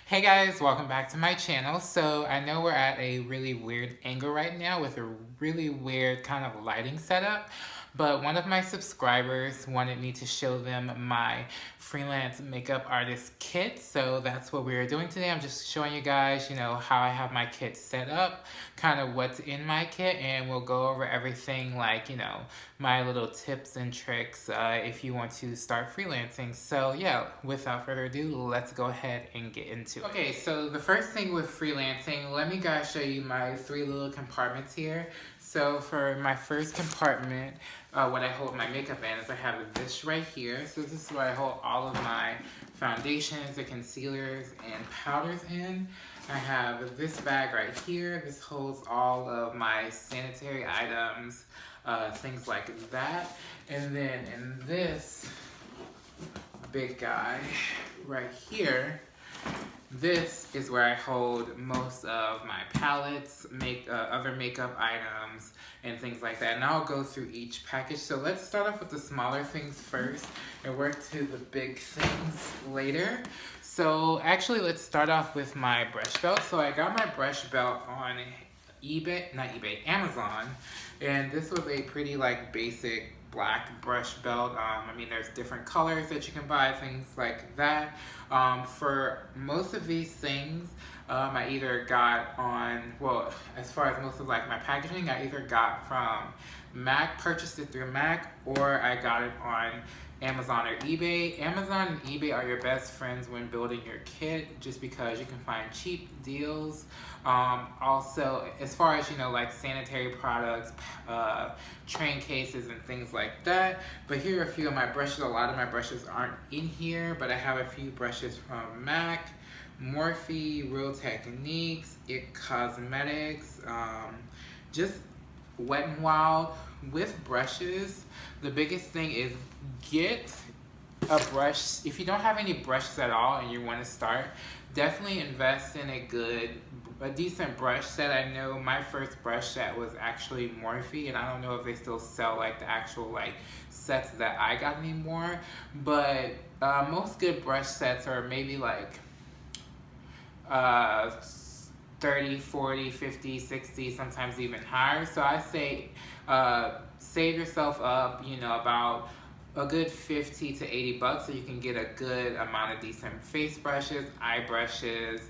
Hey guys, welcome back to my channel. So I know we're at a really weird angle right now with a really weird kind of lighting setup, but one of my subscribers wanted me to show them my freelance makeup artist kit. So that's what we're doing today. I'm just showing you guys, how I have my kit set up, kind of what's in my kit, and we'll go over everything like, my little tips and tricks if you want to start freelancing. So yeah, without further ado, let's go ahead and get into it. Okay, so the first thing with freelancing, let me guys show you my three little compartments here. So for my first compartment, what I hold my makeup in is I have this right here. So this is where I hold all of my foundations, the concealers, and powders in. I have this bag right here. This holds all of my sanitary items, things like that. And then in this big guy right here, this is where I hold most of my palettes, other makeup items, and things like that. And I'll go through each package. So let's start off with the smaller things first and work to the big things later. So actually, let's start off with my brush belt. So I got my brush belt on Amazon. And this was a pretty basic black brush belt. There's different colors that you can buy, things like that. For most of these things, I either got as far as most of my packaging, I either got from Mac, purchased it through Mac, or I got it on Amazon or eBay. Amazon and eBay are your best friends when building your kit, just because you can find cheap deals. Also, as far as sanitary products, train cases and things like that. But here are a few of my brushes. A lot of my brushes aren't in here, but I have a few brushes from Mac, Morphe, Real Techniques, It Cosmetics, just Wet n Wild. With brushes, the biggest thing is get a brush. If you don't have any brushes at all and you want to start, definitely invest in a decent brush set. I know my first brush set was actually Morphe, and I don't know if they still sell the actual sets that I got anymore, but most good brush sets are maybe 30, 40, 50, 60, sometimes even higher. So I say save yourself up, about a good 50 to 80 bucks so you can get a good amount of decent face brushes, eye brushes,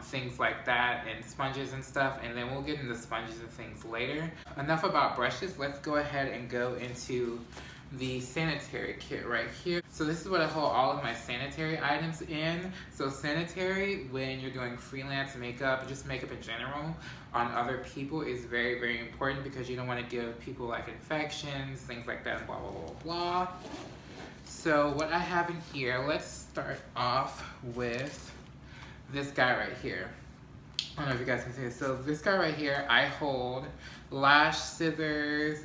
things like that, and sponges and stuff. And then we'll get into sponges and things later. Enough about brushes. Let's go ahead and go into the sanitary kit right here. So this is what I hold all of my sanitary items in. So sanitary, when you're doing freelance makeup, just makeup in general, on other people is very, very important, because you don't want to give people infections, things like that, and blah, blah, blah, blah. So what I have in here, let's start off with this guy right here. I don't know if you guys can see it. So this guy right here, I hold lash scissors,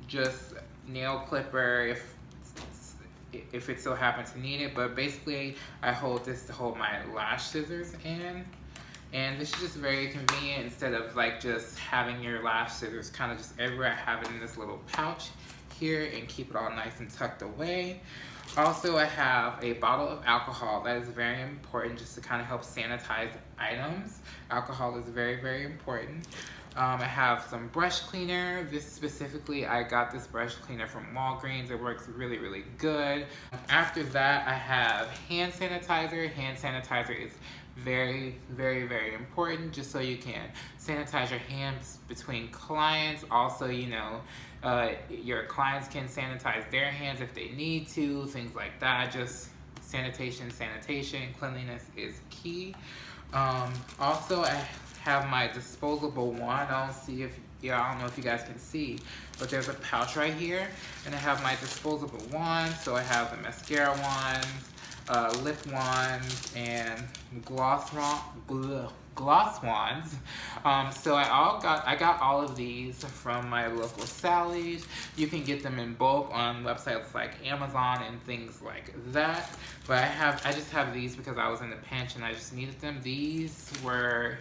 just nail clipper if it still happens to need it, but basically I hold this to hold my lash scissors in. And this is just very convenient. Instead of just having your lash scissors kind of just everywhere, I have it in this little pouch here and keep it all nice and tucked away. Also, I have a bottle of alcohol. That is very important, just to kind of help sanitize items. Alcohol is very, very important. I have some brush cleaner. This specifically, I got this brush cleaner from Walgreens. It works really, really good. After that, I have hand sanitizer. Hand sanitizer is very, very, very important, just so you can sanitize your hands between clients. Also, your clients can sanitize their hands if they need to, things like that. Just sanitation, cleanliness is key. Also, I have my disposable wand. I don't know if you guys can see, but there's a pouch right here, and I have my disposable wand. So I have the mascara wands, lip wands, and gloss wands. So I got all of these from my local Sally's. You can get them in bulk on websites like Amazon and things like that. But I just have these because I was in the pinch and I just needed them. These were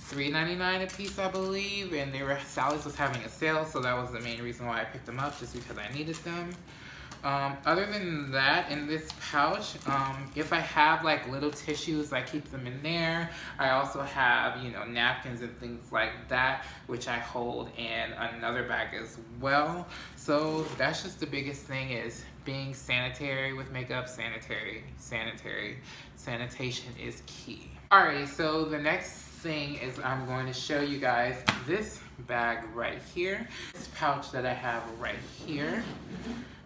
$3.99 a piece, I believe, and Sally's was having a sale, so that was the main reason why I picked them up, just because I needed them. Other than that, in this pouch, if I have like little tissues, I keep them in there. I also have, you know, napkins and things like that, which I hold in another bag as well. So that's just the biggest thing, is being sanitary with makeup. Sanitation is key. Alright, so the next thing is I'm going to show you guys this bag right here. This pouch that I have right here.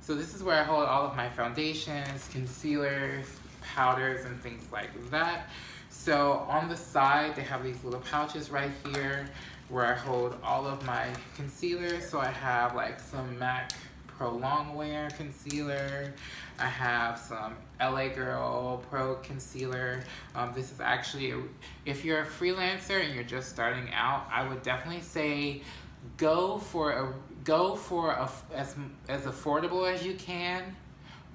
So this is where I hold all of my foundations, concealers, powders, and things like that. So on the side, they have these little pouches right here where I hold all of my concealers. So I have like some MAC Pro Longwear concealer. I have some LA Girl Pro concealer. This is actually, if you're a freelancer and you're just starting out, I would definitely say go for as affordable as you can,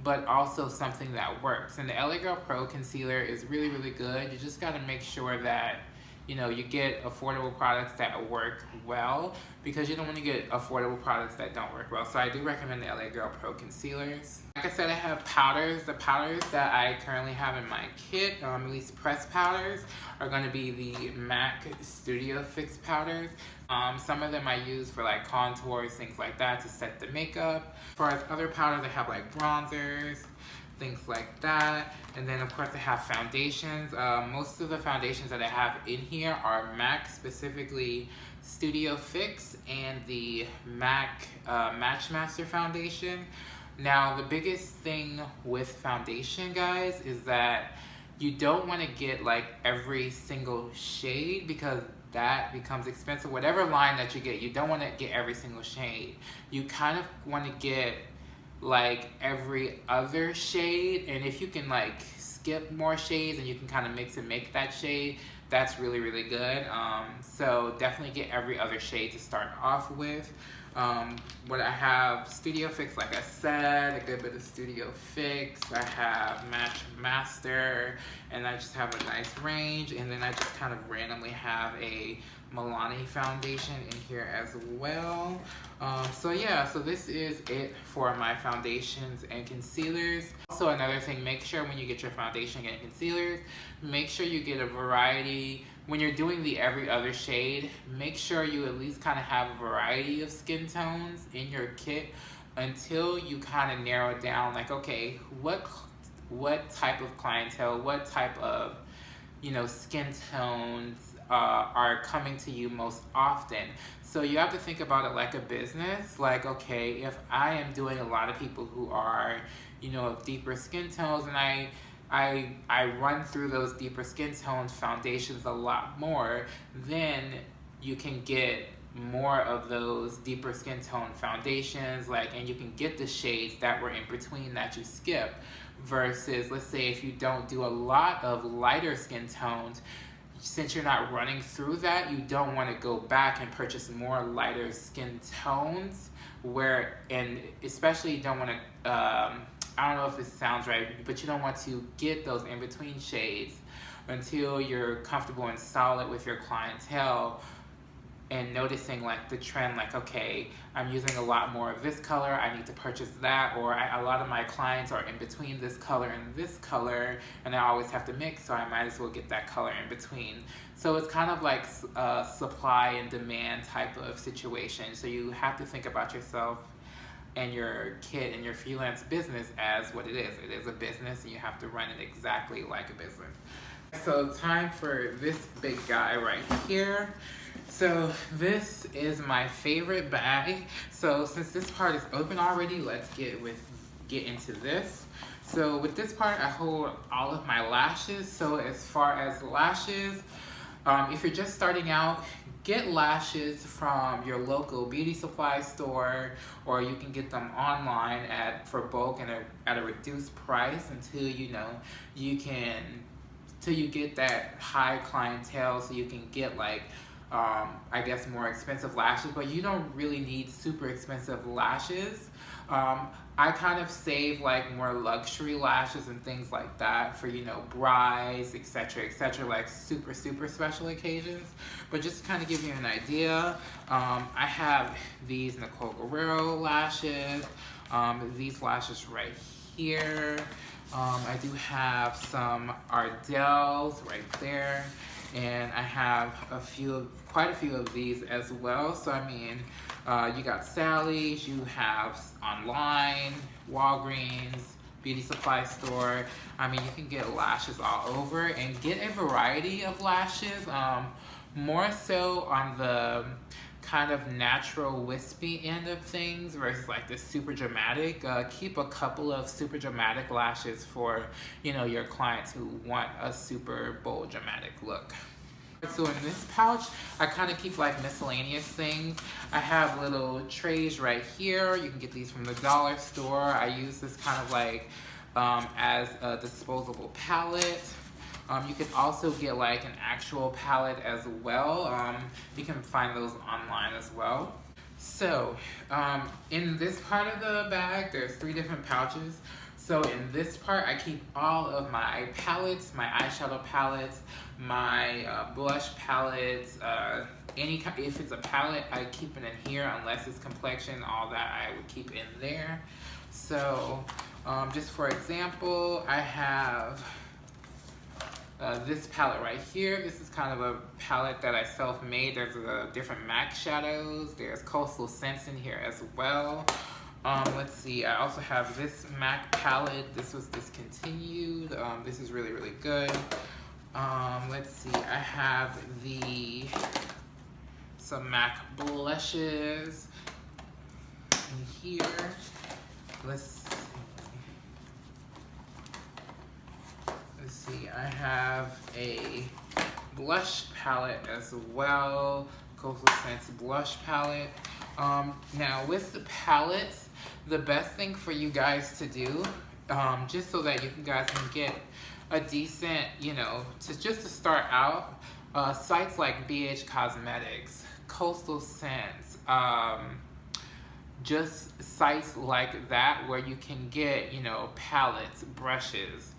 but also something that works. And the LA Girl Pro concealer is really, really good. You just gotta make sure that, you know, you get affordable products that work well, because you don't want to get affordable products that don't work well. So I do recommend the LA Girl Pro concealers. Like I said, I have powders. The powders that I currently have in my kit, at least pressed powders, are going to be the MAC Studio Fix powders. Some of them I use for like contours, things like that, to set the makeup. As far as other powders, I have like bronzers, things like that. And then of course I have foundations. Most of the foundations that I have in here are MAC, specifically Studio Fix and the MAC Matchmaster foundation. Now the biggest thing with foundation, guys, is that you don't want to get like every single shade, because that becomes expensive. Whatever line that you get, you don't want to get every single shade. You kind of want to get like every other shade, and if you can like skip more shades and you can kind of mix and make that shade, that's really, really good. So definitely get every other shade to start off with. What I have, Studio Fix, like I said, a good bit of Studio Fix. I have Match Master, and I just have a nice range. And then I just kind of randomly have a Milani foundation in here as well. So yeah, so this is it for my foundations and concealers. Also another thing, make sure when you get your foundation and concealers, make sure you get a variety. When you're doing the every other shade, make sure you at least kind of have a variety of skin tones in your kit until you kind of narrow down, like, okay, what type of clientele, what type of, you know, skin tones are coming to you most often. So you have to think about it like a business. Like, okay, if I am doing a lot of people who are, you know, of deeper skin tones, and I run through those deeper skin tones foundations a lot more, then you can get more of those deeper skin tone foundations, like, and you can get the shades that were in between that you skip, versus, let's say, if you don't do a lot of lighter skin tones, since you're not running through that, you don't want to go back and purchase more lighter skin tones, and especially you don't want to, I don't know if this sounds right, but you don't want to get those in-between shades until you're comfortable and solid with your clientele, and noticing like the trend, like, okay, I'm using a lot more of this color, I need to purchase that, or a lot of my clients are in between this color and this color, and I always have to mix, so I might as well get that color in between. So it's kind of like a supply and demand type of situation. So you have to think about yourself and your kit and your freelance business as what it is. It is a business, and you have to run it exactly like a business. So time for this big guy right here. So this is my favorite bag. So since this part is open already, let's get into this. So with this part, I hold all of my lashes. So as far as lashes, if you're just starting out, get lashes from your local beauty supply store, or you can get them online for bulk and at a reduced price until you get that high clientele, so you can get like I guess more expensive lashes, but you don't really need super expensive lashes. I kind of save like more luxury lashes and things like that for, you know, brides, etc., like super special occasions. But just to kind of give you an idea, I have these Nicole Guerrero lashes. These lashes right here. I do have some Ardell's right there, and I have quite a few of these as well. So I mean, you got Sally's, you have online, Walgreens, beauty supply store. I mean, you can get lashes all over and get a variety of lashes, more so on the kind of natural wispy end of things versus like the super dramatic. Keep a couple of super dramatic lashes for, you know, your clients who want a super bold dramatic look. So in this pouch, I kind of keep like miscellaneous things. I have little trays right here. You can get these from the dollar store. I use this kind of like as a disposable palette. You can also get like an actual palette as well. You can find those online as well. So in this part of the bag, there's 3 different pouches. So in this part, I keep all of my palettes, my eyeshadow palettes, my blush palettes, if it's a palette, I keep it in here unless it's complexion, all that I would keep in there. So just for example, I have this palette right here. This is kind of a palette that I self-made. There's different MAC shadows. There's Coastal Scents in here as well. Let's see, I also have this MAC palette. This was discontinued. This is really, really good. Let's see, I have some MAC blushes in here. Let's see, I have a blush palette as well, Coastal Scents blush palette. Now with the palettes, the best thing for you guys to do, just so that you guys can get a decent, you know, just to start out, sites like BH Cosmetics, Coastal Scents, just sites like that where you can get, you know, palettes, brushes,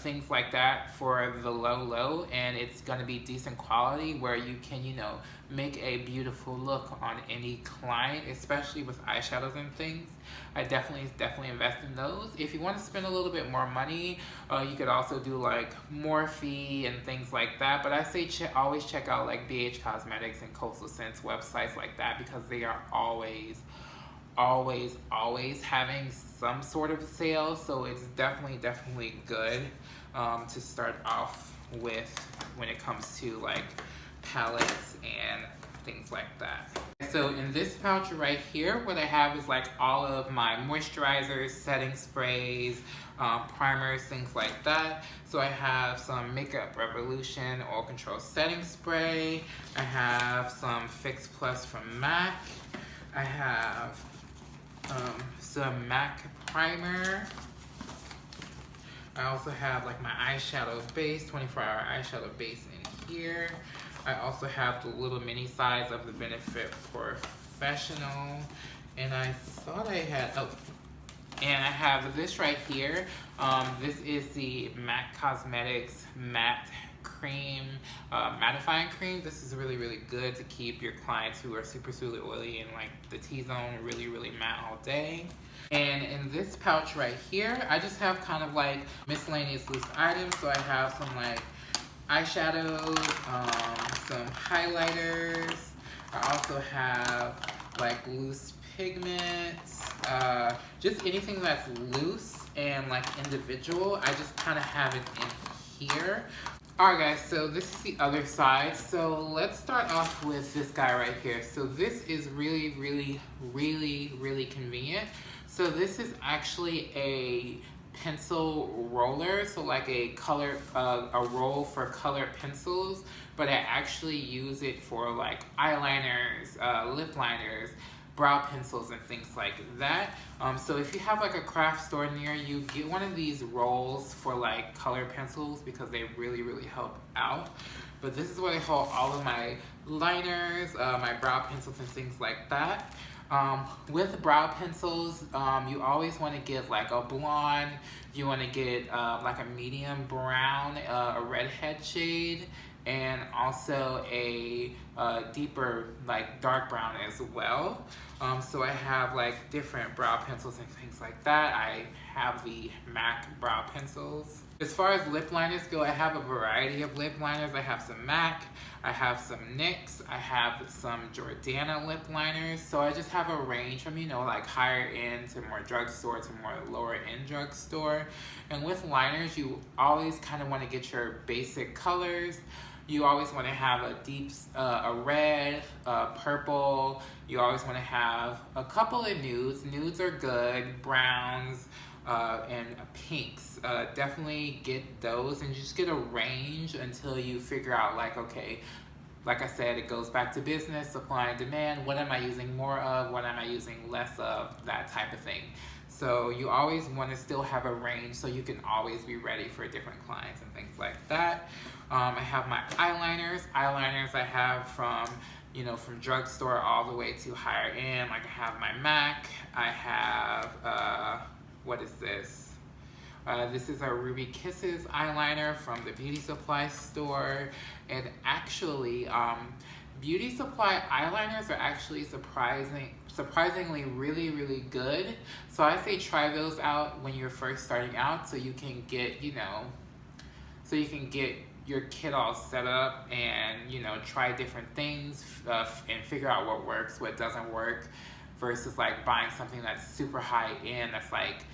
things like that for the low, and it's going to be decent quality where you can, you know, make a beautiful look on any client, especially with eyeshadows and things. I definitely invest in those. If you want to spend a little bit more money, you could also do like Morphe and things like that, but I say always check out like BH Cosmetics and Coastal Scents websites like that, because they are always having some sort of sale. So it's definitely good to start off with when it comes to like palettes and things like that. So in this pouch right here, what I have is like all of my moisturizers, setting sprays, primers, things like that. So I have some Makeup Revolution Oil Control Setting Spray. I have some Fix Plus from MAC. I have some MAC primer. I also have like my eyeshadow base, 24-hour eyeshadow base in here. I also have the little mini size of the Benefit Professional, and I thought I had, and I have this right here. This is the MAC Cosmetics Matte Cream, mattifying cream. This is really good to keep your clients who are super oily and like the T-zone really matte all day. And in this pouch right here, I just have kind of like miscellaneous loose items. So I have some like eyeshadows, some highlighters. I also have like loose pigments, just anything that's loose and like individual. I just kind of have it in here. Alright guys, so this is the other side. So let's start off with this guy right here. So this is really convenient. So this is actually a pencil roller, so like a roll for colored pencils, but I actually use it for like eyeliners, lip liners, brow pencils, and things like that. So if you have like a craft store near you, get one of these rolls for like colored pencils because they really help out. But this is where I hold all of my liners, my brow pencils, and things like that. With brow pencils, you always want to get like a blonde, you want to get like a medium brown, a redhead shade, and also a deeper like dark brown as well. So I have like different brow pencils and things like that. I have the MAC brow pencils. As far as lip liners go, I have a variety of lip liners. I have some MAC, I have some NYX, I have some Jordana lip liners. So I just have a range from, you know, like higher end to more drugstore to more lower end drugstore. And with liners, you always kind of want to get your basic colors. You always want to have a deep, a red, purple. You always want to have a couple of nudes. Nudes are good, browns, and pinks. Definitely get those and just get a range until you figure out like, okay, like I said, it goes back to business, supply and demand. What am I using more of? What am I using less of? That type of thing. So you always want to still have a range so you can always be ready for different clients and things like that. I have my eyeliners. Eyeliners I have from, you know, from drugstore all the way to higher end. Like I have my MAC. I have, what is this? This is our Ruby Kisses eyeliner from the beauty supply store. And actually, beauty supply eyeliners are actually surprisingly really good. So I say try those out when you're first starting out so you can get, you know, so you can get your kit all set up and, you know, try different things and figure out what works, what doesn't work, versus like buying something that's super high end that's like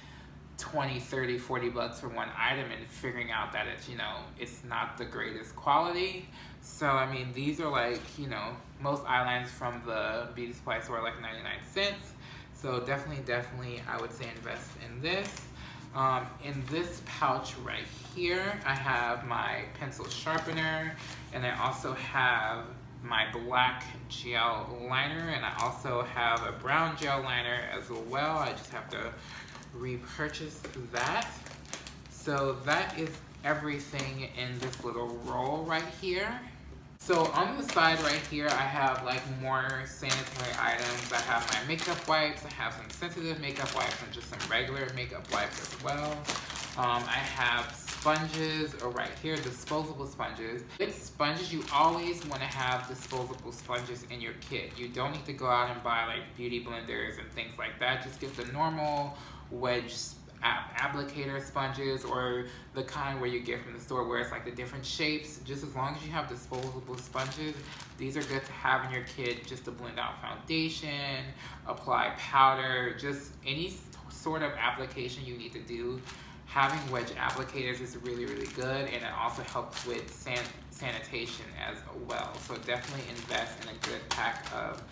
20, 30, 40 bucks for one item and figuring out that it's, you know, it's not the greatest quality. So I mean, these are like, you know, most eyeliners from the beauty supply store are like 99 cents. So definitely I would say invest in this. In this pouch right here, I have my pencil sharpener, and I also have my black gel liner, and I also have a brown gel liner as well. I just have to repurchase that. So that is everything in this little roll right here. So on the side right here, I have like more sanitary items. I have my makeup wipes, I have some sensitive makeup wipes, and just some regular makeup wipes as well. I have sponges right here, disposable sponges. With sponges, you always want to have disposable sponges in your kit. You don't need to go out and buy like beauty blenders and things like that. Just get the normal wedge applicator sponges, or the kind where you get from the store where it's like the different shapes. Just as long as you have disposable sponges, these are good to have in your kit just to blend out foundation, apply powder, just any sort of application you need to do. Having wedge applicators is really good, and it also helps with sanitation as well. So definitely invest in a good pack of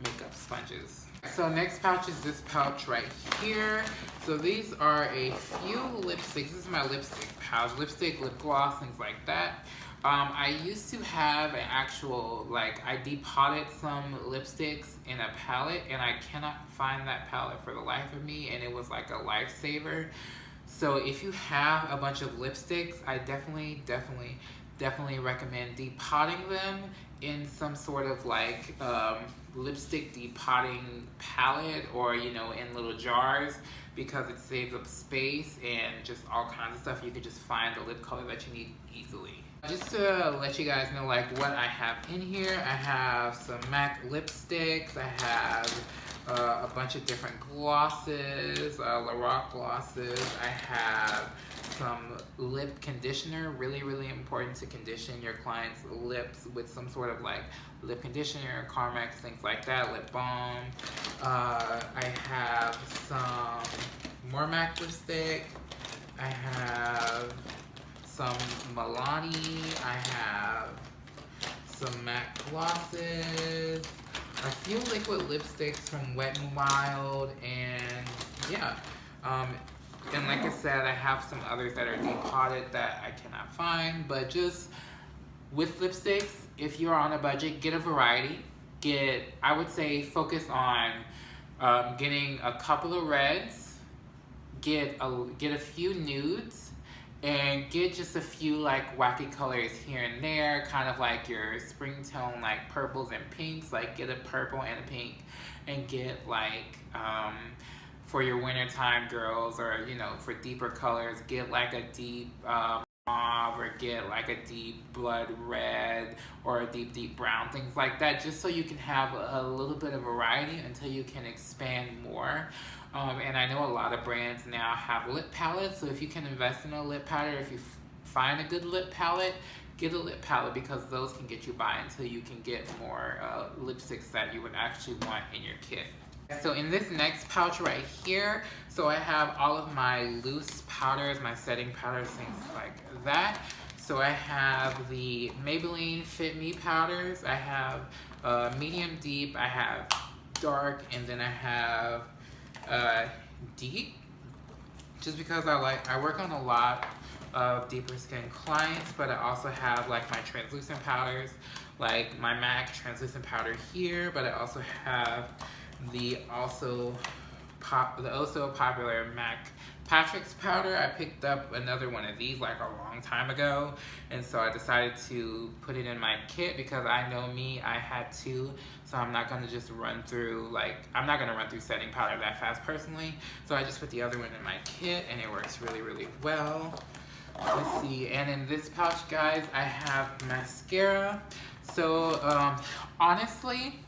makeup sponges. So next pouch is this pouch right here. So these are a few lipsticks. This is my lipstick pouch. Lipstick, lip gloss, things like that. I used to have an actual, like, I depotted some lipsticks in a palette, and I cannot find that palette for the life of me, and it was like a lifesaver. So if you have a bunch of lipsticks, I definitely recommend depotting them in some sort of like lipstick depotting palette, or, you know, in little jars, because it saves up space and just all kinds of stuff. You can just find the lip color that you need easily. Just to let you guys know like what I have in here, I have some MAC lipsticks, I have a bunch of different glosses, Lorac glosses. I have some lip conditioner. Really important to condition your client's lips with some sort of like lip conditioner, Carmex, things like that, lip balm. I have some more MAC lipstick. I have some Milani. I have some MAC glosses. A few liquid lipsticks from Wet n Wild, and yeah. And like I said, I have some others that are depotted that I cannot find. But just with lipsticks, if you're on a budget, get a variety. I would say focus on getting a couple of reds, get a few nudes, and get just a few like wacky colors here and there, kind of like your spring tone, like purples and pinks. Like get a purple and a pink, and get like for your wintertime girls, or, you know, for deeper colors, get like a deep mauve or get like a deep blood red or a deep brown, things like that, just so you can have a little bit of variety until you can expand more. And I know a lot of brands now have lip palettes, so if you can invest in a lip palette, if you find a good lip palette, get a lip palette, because those can get you by until you can get more lipsticks that you would actually want in your kit. So in this next pouch right here, so I have all of my loose powders, my setting powders, things like that. So I have the Maybelline Fit Me powders, I have medium deep, I have dark, and then I have deep, just because I work on a lot of deeper skin clients, but I also have like my translucent powders, like my MAC translucent powder here, but I also have the also popular MAC Patrick's powder. I picked up another one of these like a long time ago, and so I decided to put it in my kit because I know me, I had two, so I'm not gonna just run through, like, I'm not gonna run through setting powder that fast personally, so I just put the other one in my kit, and it works really well. Let's see, and in this pouch, guys, I have mascara. So honestly,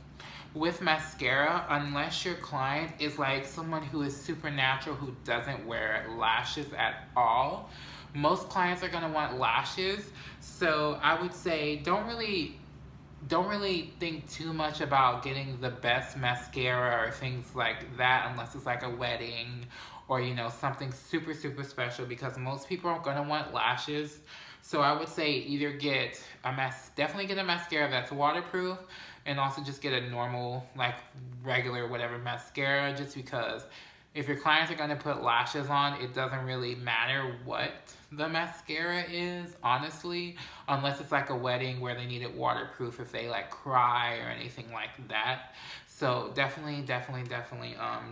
with mascara, unless your client is like someone who is super natural, who doesn't wear lashes at all, most clients are gonna want lashes. So I would say don't really think too much about getting the best mascara or things like that unless it's like a wedding or, you know, something super special, because most people are gonna want lashes. So I would say either get definitely get a mascara that's waterproof, and also just get a normal, like, regular whatever mascara, just because if your clients are gonna put lashes on, it doesn't really matter what the mascara is, honestly, unless it's like a wedding where they need it waterproof if they like cry or anything like that. So definitely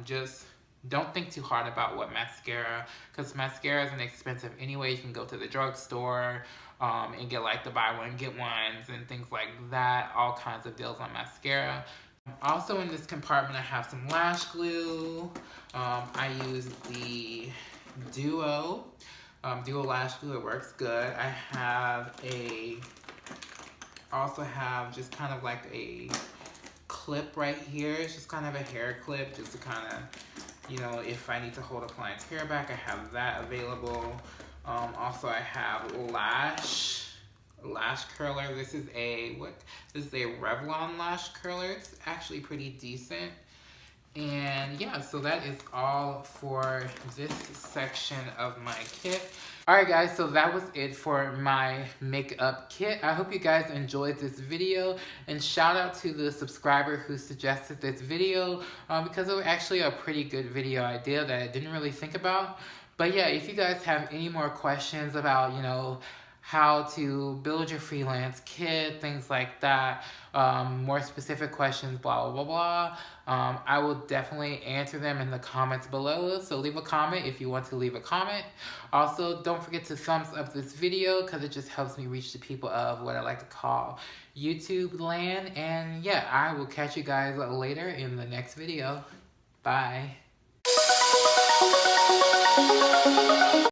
just don't think too hard about what mascara, because mascara isn't expensive anyway. You can go to the drugstore and get like the buy one get ones and things like that, all kinds of deals on mascara. Also in this compartment I have some lash glue. I use the Duo lash glue, it works good. I also have just kind of like a clip right here. It's just kind of a hair clip, just to kind of, you know, if I need to hold a client's hair back, I have that available. Also I have lash curler. This is a Revlon lash curler. It's actually pretty decent. And yeah, so that is all for this section of my kit. Alright guys, so that was it for my makeup kit. I hope you guys enjoyed this video, and shout out to the subscriber who suggested this video because it was actually a pretty good video idea that I didn't really think about. But yeah, if you guys have any more questions about, you know, how to build your freelance kit, things like that, more specific questions, blah, blah, blah, I will definitely answer them in the comments below. So leave a comment if you want to leave a comment. Also, don't forget to thumbs up this video because it just helps me reach the people of what I like to call YouTube land. And yeah, I will catch you guys later in the next video. Bye.